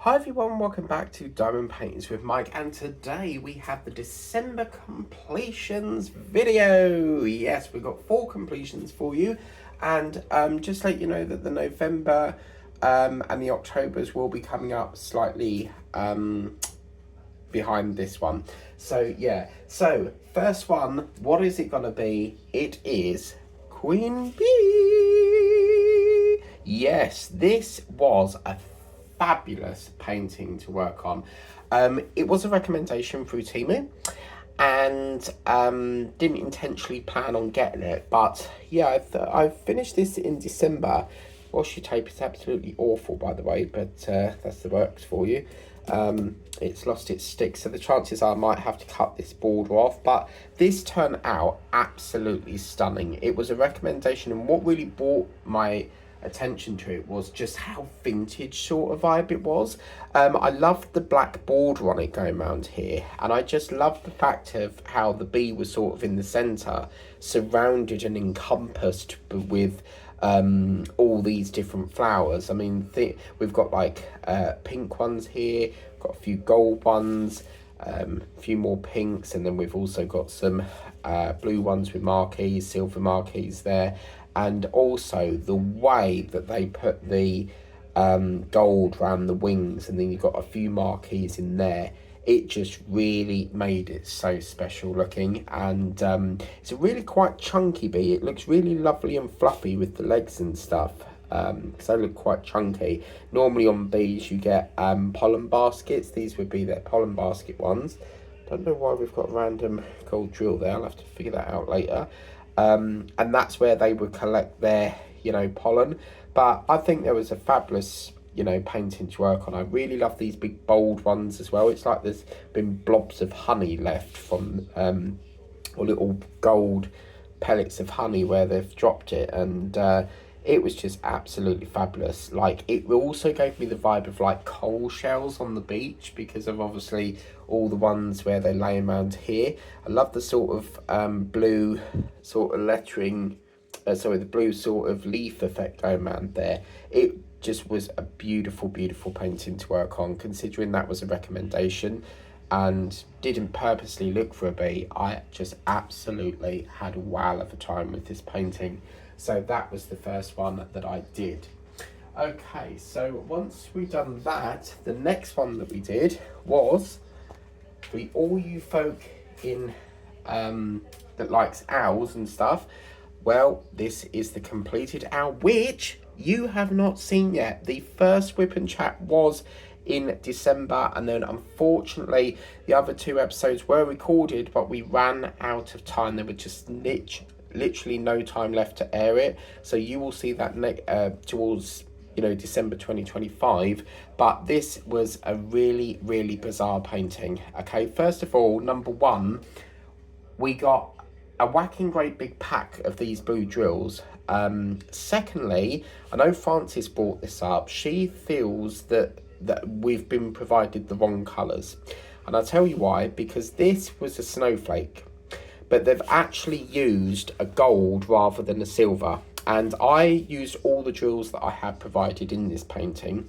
Hi everyone, welcome back to Diamond Paintings with Mike, and today we have the December completions video. Yes, we've got 4 completions for you, and just let you know that the November and the Octobers will be coming up slightly behind this one. So yeah, so first one, what is it gonna be? It is Queen Bee. Yes, this was a fabulous painting to work on. It was a recommendation through Temu, and didn't intentionally plan on getting it, but yeah, I finished this in December. Washi tape is absolutely awful, by the way, but that's the works for you. It's lost its stick, so the chances are I might have to cut this border off, but this turned out absolutely stunning. It was a recommendation, and what really brought my attention to it was just how vintage sort of vibe it was. I loved the black border on it going around here, and I just loved the fact of how the bee was sort of in the centre, surrounded and encompassed with all these different flowers. I mean, we've got like pink ones here, got a few gold ones, a few more pinks, and then we've also got some blue ones with marquees, silver marquees there, and also the way that they put the gold around the wings, and then you've got a few marquees in there. It just really made it so special looking, and it's a really quite chunky bee. It looks really lovely and fluffy with the legs and stuff, because they look quite chunky. Normally on bees you get pollen baskets. These would be their pollen basket ones. Don't know why we've got a random gold drill there. I'll have to figure that out later. And that's where they would collect their, pollen. But I think there was a fabulous, painting to work on. I really love these big bold ones as well. It's like there's been blobs of honey left from, or little gold pellets of honey where they've dropped it, and it was just absolutely fabulous. Like, it also gave me the vibe of like coal shells on the beach, because of obviously all the ones where they lay around here. I love the sort of blue sort of lettering, the blue sort of leaf effect going around there. It just was a beautiful painting to work on, considering that was a recommendation and didn't purposely look for a bee. I just absolutely had a wow of a time with this painting. So that was the first one that I did. Okay, so once we've done that, the next one that we did was for all you folk in that likes owls and stuff. Well, this is the completed owl, which you have not seen yet. The first whip and chat was in December, and then unfortunately the other 2 episodes were recorded, but we ran out of time. There were just literally no time left to air it, so you will see that towards December 2025. But this was a really bizarre painting. Okay, first of all, number 1, we got a whacking great big pack of these blue drills. Secondly, I know Frances brought this up. She feels that we've been provided the wrong colours, and I'll tell you why. Because this was a snowflake, but they've actually used a gold rather than a silver, and I used all the drills that I had provided in this painting,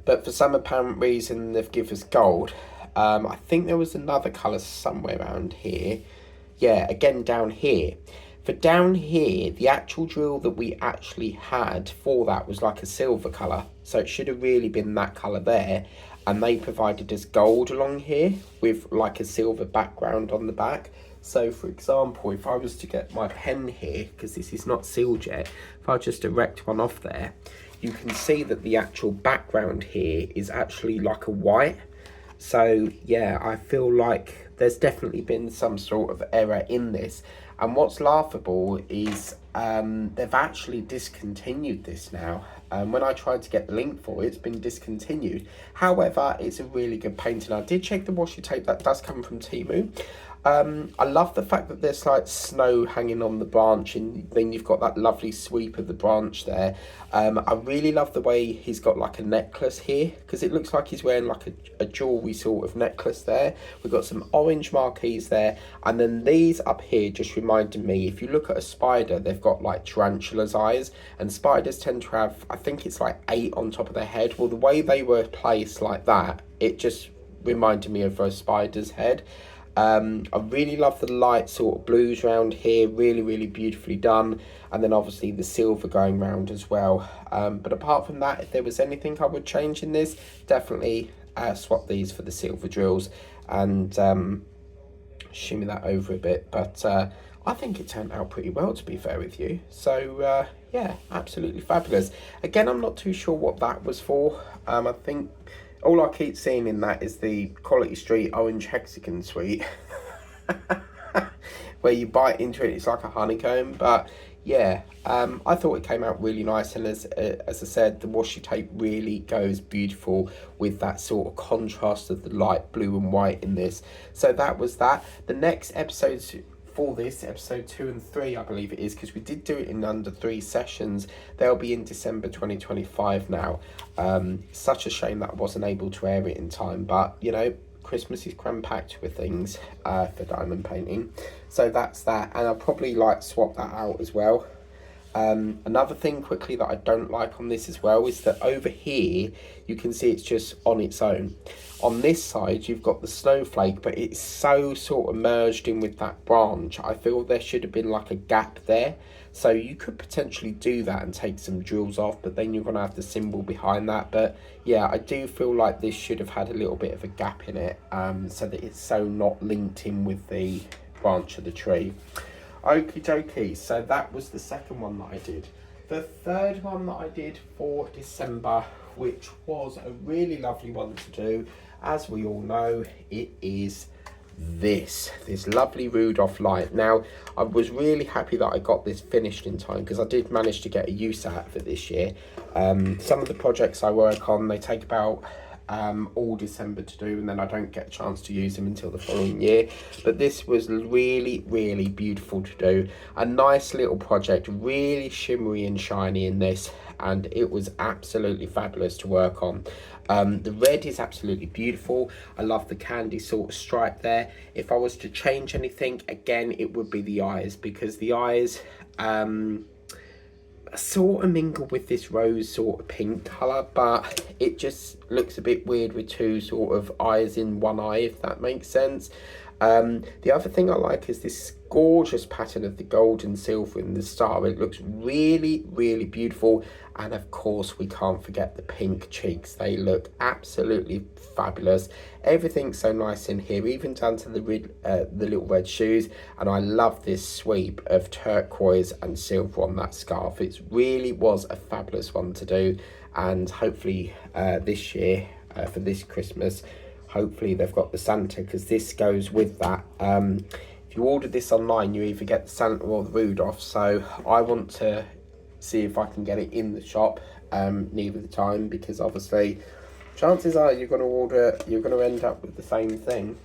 but for some apparent reason they've given us gold. I think there was another colour somewhere around here. Yeah, again down here. For down here, the actual drill that we actually had for that was like a silver colour, so it should have really been that colour there, and they provided us gold along here with like a silver background on the back. So for example, if I was to get my pen here, because this is not sealed yet, if I just erect one off there, you can see that the actual background here is actually like a white. So yeah, I feel like there's definitely been some sort of error in this. And what's laughable is they've actually discontinued this now. When I tried to get the link for it, it's been discontinued. However, it's a really good painting. I did check the washi tape, that does come from Temu. I love the fact that there's like snow hanging on the branch, and then you've got that lovely sweep of the branch there. I really love the way he's got like a necklace here, because it looks like he's wearing like a jewelry sort of necklace there. We've got some orange marquees there, and then these up here just reminded me, if you look at a spider, they've got like tarantula's eyes, and spiders tend to have, I think it's like 8 on top of their head. Well, the way they were placed like that, it just reminded me of a spider's head. I really love the light sort of blues around here, really, really beautifully done. And then obviously the silver going round as well. But apart from that, if there was anything I would change in this, definitely swap these for the silver drills and shimmy that over a bit. But I think it turned out pretty well, to be fair with you. So yeah, absolutely fabulous. Again, I'm not too sure what that was for. I think all I keep seeing in that is the Quality Street orange hexagon suite, where you bite into it, it's like a honeycomb. But yeah, I thought it came out really nice, and as I said, the washi tape really goes beautiful with that sort of contrast of the light blue and white in this. So that was that. The next episodes for this, episode 2 and 3, I believe it is, because we did do it in under 3 sessions. They'll be in December 2025 now. Such a shame that I wasn't able to air it in time, but you know, Christmas is cram packed with things for diamond painting. So that's that, and I'll probably like swap that out as well. Another thing quickly that I don't like on this as well is that over here you can see it's just on its own. On this side you've got the snowflake, but it's so sort of merged in with that branch. I feel there should have been like a gap there, so you could potentially do that and take some drills off, but then you're going to have the symbol behind that. But yeah, I do feel like this should have had a little bit of a gap in it, so that it's so not linked in with the branch of the tree. Okie dokie, so that was the second one that I did. The third one that I did for December, which was a really lovely one to do, as we all know, it is this lovely Rudolph light. Now, I was really happy that I got this finished in time, because I did manage to get a use out of it this year. Some of the projects I work on, they take about all December to do, and then I don't get a chance to use them until the following year. But this was really, really beautiful to do. A nice little project, really shimmery and shiny in this, and it was absolutely fabulous to work on. The red is absolutely beautiful. I love the candy sort of stripe there. If I was to change anything, again, it would be the eyes, because the eyes sort of mingle with this rose sort of pink colour, but it just looks a bit weird with 2 sort of eyes in one eye, if that makes sense. The other thing I like is this gorgeous pattern of the gold and silver in the star. It looks really, really beautiful. And of course, we can't forget the pink cheeks. They look absolutely fabulous. Everything's so nice in here, even down to the little red shoes. And I love this sweep of turquoise and silver on that scarf. It really was a fabulous one to do. And hopefully this year, for this Christmas, hopefully they've got the Santa, because this goes with that. If you order this online, you either get the Santa or the Rudolph. So I want to see if I can get it in the shop near the time, because obviously chances are you're going to end up with the same thing.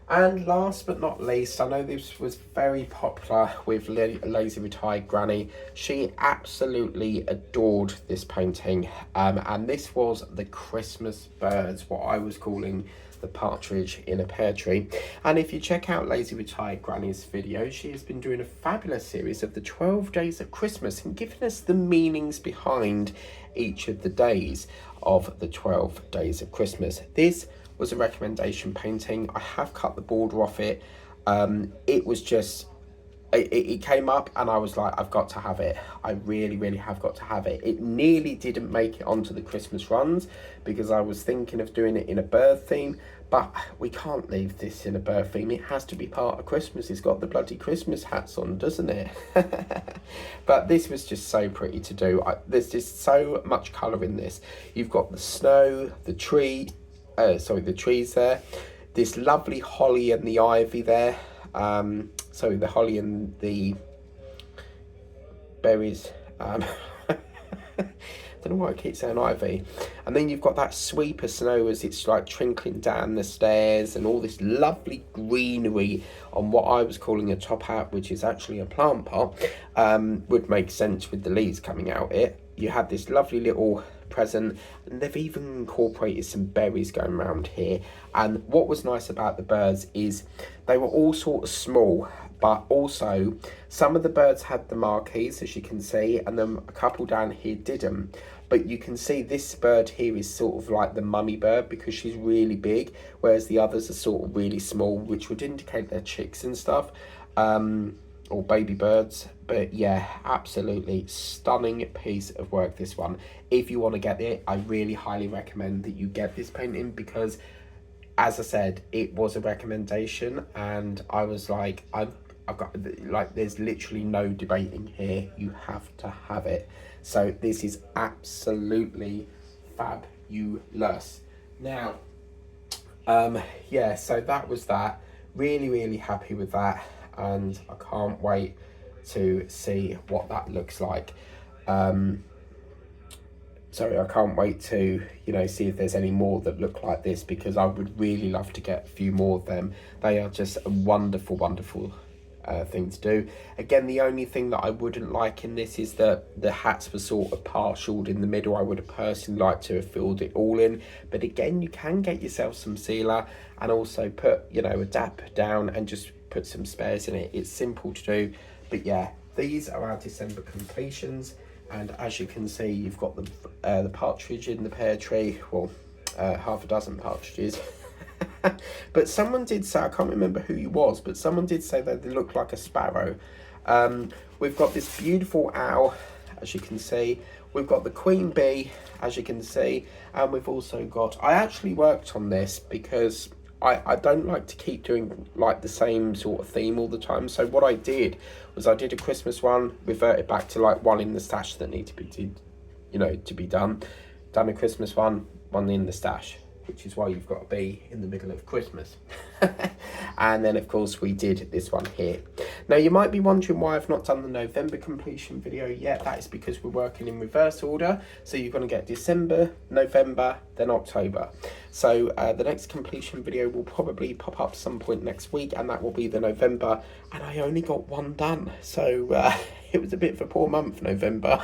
And last but not least, I know this was very popular with Lazy Retired Granny. She absolutely adored this painting, and this was the Christmas birds, what I was calling the partridge in a pear tree. And if you check out Lazy Retired Granny's video, she has been doing a fabulous series of the 12 days of Christmas and giving us the meanings behind each of the days of the 12 days of Christmas. This was a recommendation painting. I have cut the border off it. It was just, it came up and I was like, I've got to have it. I really, really have got to have it. It nearly didn't make it onto the Christmas runs, because I was thinking of doing it in a bird theme, but we can't leave this in a bird theme. It has to be part of Christmas. It's got the bloody Christmas hats on, doesn't it? But this was just so pretty to do. There's just so much colour in this. You've got the snow, the tree, the trees there, this lovely holly and the ivy there, the holly and the berries, don't know why I keep saying ivy. And then you've got that sweep of snow as it's like trickling down the stairs, and all this lovely greenery on what I was calling a top hat, which is actually a plant pot. Would make sense with the leaves coming out it. You had this lovely little present, and they've even incorporated some berries going around here. And what was nice about the birds is they were all sort of small, but also some of the birds had the marquees, as you can see, and then a couple down here didn't. But you can see this bird here is sort of like the mummy bird because she's really big, whereas the others are sort of really small, which would indicate they're chicks and stuff, or baby birds. But yeah, absolutely stunning piece of work, this one. If you want to get it, I really highly recommend that you get this painting, because as I said, it was a recommendation, and I was like, I've got, like, there's literally no debating here. You have to have it. So this is absolutely fabulous. Now, yeah, so that was that. Really happy with that, and I can't wait to see what that looks like. Sorry, I can't wait to, you know, see if there's any more that look like this, because I would really love to get a few more of them. They are just a wonderful thing to do. Again, the only thing that I wouldn't like in this is that the hats were sort of partialed in the middle. I would have personally liked to have filled it all in, but again, you can get yourself some sealer and also put, you know, a dap down and just put some spares in it. It's simple to do. But yeah, these are our December completions, and as you can see, you've got the partridge in the pear tree. Well, half a dozen partridges. But someone did say, I can't remember who he was, but someone did say that they look like a sparrow. We've got this beautiful owl, as you can see. We've got the queen bee, as you can see, and we've also got, I actually worked on this because I don't like to keep doing like the same sort of theme all the time. So what I did was I did a Christmas one, reverted back to like one in the stash that need to be, you know, to be done a Christmas one in the stash, which is why you've got to be in the middle of Christmas. And then of course we did this one here. Now you might be wondering why I've not done the November completion video yet. That is because we're working in reverse order. So you're going to get December, November, then October. So the next completion video will probably pop up some point next week, and that will be the November. And I only got one done. So it was a bit of a poor month, November.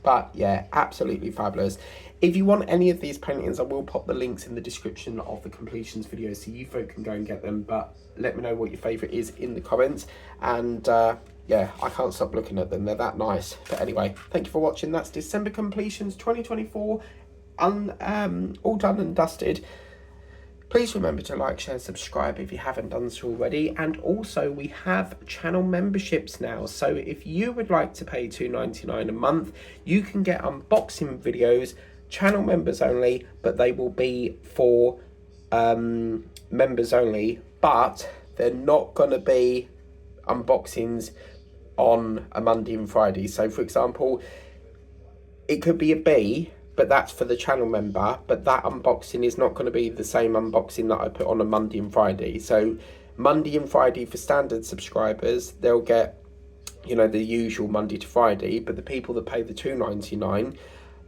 But yeah, absolutely fabulous. If you want any of these paintings, I will pop the links in the description of the completions video so you folk can go and get them. But let me know what your favourite is in the comments. And yeah, I can't stop looking at them. They're that nice. But anyway, thank you for watching. That's December completions 2024. All done and dusted. Please remember to like, share, subscribe if you haven't done so already. And also, we have channel memberships now. So if you would like to pay $2.99 a month, you can get unboxing videos, channel members only, but they will be for members only. But they're not going to be unboxings on a Monday and Friday. So for example, it could be a B, but that's for the channel member, but that unboxing is not going to be the same unboxing that I put on a Monday and Friday. So Monday and Friday for standard subscribers, they'll get, you know, the usual Monday to Friday, but the people that pay the $2.99,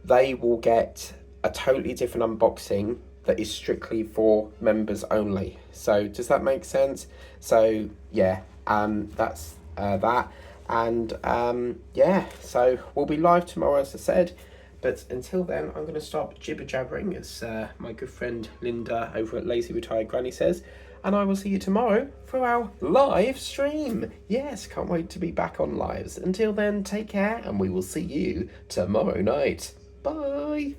they will get a totally different unboxing that is strictly for members only. So does that make sense? So yeah, that's that. And yeah, so we'll be live tomorrow, as I said. But until then, I'm going to stop jibber-jabbering, as my good friend Linda over at Lazy Retired Granny says. And I will see you tomorrow for our live stream. Yes, can't wait to be back on lives. Until then, take care, and we will see you tomorrow night. Bye.